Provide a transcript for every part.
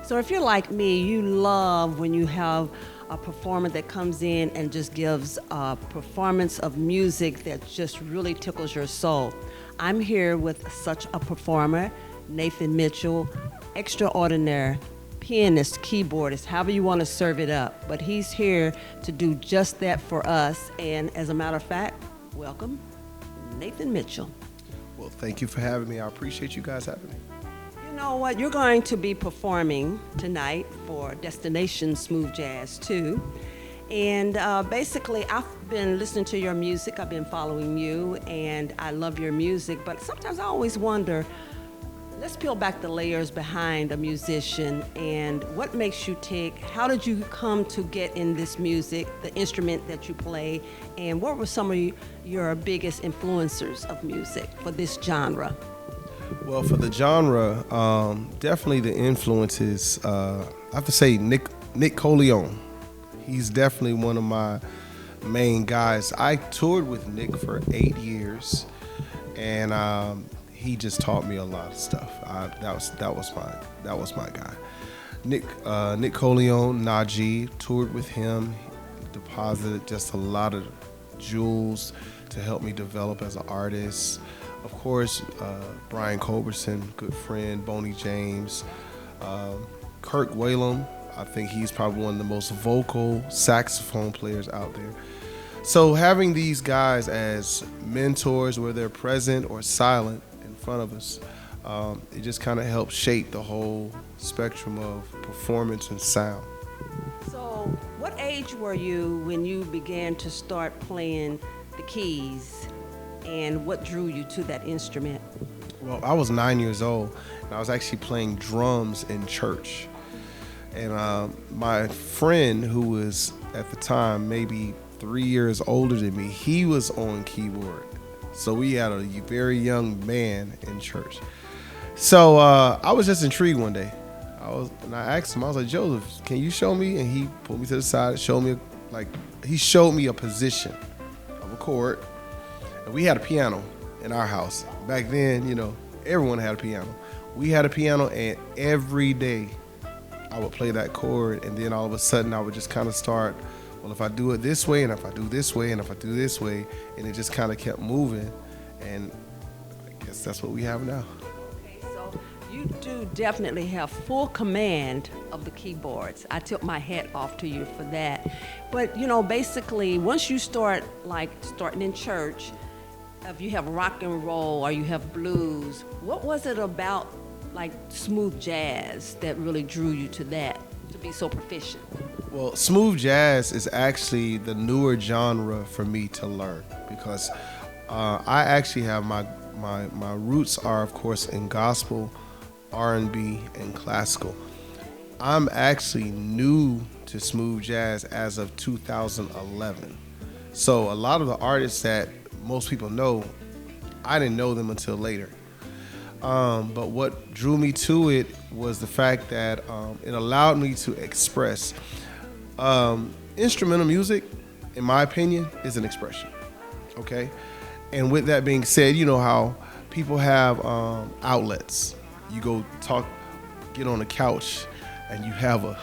So if you're like me, you love when you have a performer that comes in and just gives a performance of music that just really tickles your soul. I'm here with such a performer, Nathan Mitchell, extraordinary pianist, keyboardist, however you want to serve it up. But he's here to do just that for us. And as a matter of fact, welcome, Nathan Mitchell. Well, thank you for having me. I appreciate you guys having me. You know what? You're going to be performing tonight for Destination Smooth Jazz 2. And basically, I've been listening to your music. I've been following you, and I love your music. But sometimes I always wonder, let's peel back the layers behind a musician and what makes you tick. How did you come to get in this music, the instrument that you play, and what were some of your biggest influencers of music for this genre? Well, for the genre, definitely the influences, I have to say Nick Coleon. He's definitely one of my main guys. I toured with Nick for 8 years, and he just taught me a lot of stuff. That was my guy. Nick Coleon, Najee, toured with him. He deposited just a lot of jewels to help me develop as an artist. Of course, Brian Culberson, good friend, Boney James, Kirk Whalum. I think he's probably one of the most vocal saxophone players out there. So having these guys as mentors, whether they're present or silent in front of us, it just kind of helps shape the whole spectrum of performance and sound. So what age were you when you began to start playing the keys, and what drew you to that instrument? Well, I was 9 years old, and I was actually playing drums in church. And my friend, who was at the time maybe 3 years older than me, he was on keyboard. So we had a very young man in church. So I was just intrigued one day. I asked him, I was like, Joseph, can you show me? And he pulled me to the side, showed me a position of a chord. And we had a piano in our house. Back then, everyone had a piano. We had a piano, and every day I would play that chord, and then all of a sudden I would just kind of start, well, if I do it this way, and if I do this way, and if I do this way, and it just kind of kept moving, and I guess that's what we have now. Okay, so you do definitely have full command of the keyboards. I tip my hat off to you for that. But, basically, once you start, starting in church, if you have rock and roll or you have blues, what was it about smooth jazz that really drew you to that, to be so proficient? Well, smooth jazz is actually the newer genre for me to learn, because I actually have my roots are, of course, in gospel, R&B, and classical. I'm actually new to smooth jazz as of 2011. So a lot of the artists that most people know, I didn't know them until later. But what drew me to it was the fact that it allowed me to express. Instrumental music, in my opinion, is an expression, okay? And with that being said, you know how people have outlets. You go get on the couch, and you have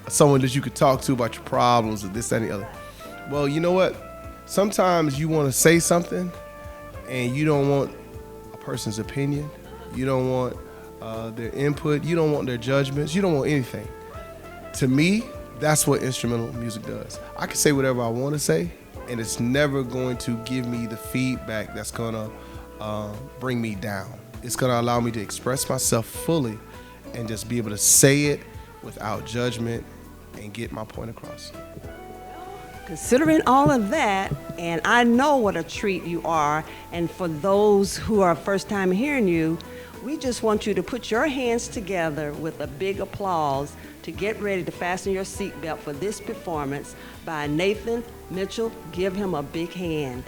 someone that you could talk to about your problems or this, that, and the other. Well, you know what? Sometimes you want to say something, and you don't want a person's opinion. You don't want their input. You don't want their judgments. You don't want anything. To me, that's what instrumental music does. I can say whatever I want to say, and it's never going to give me the feedback that's going to bring me down. It's going to allow me to express myself fully and just be able to say it without judgment and get my point across. Considering all of that, and I know what a treat you are, and for those who are first time hearing you, we just want you to put your hands together with a big applause to get ready to fasten your seatbelt for this performance by Nathan Mitchell. Give him a big hand.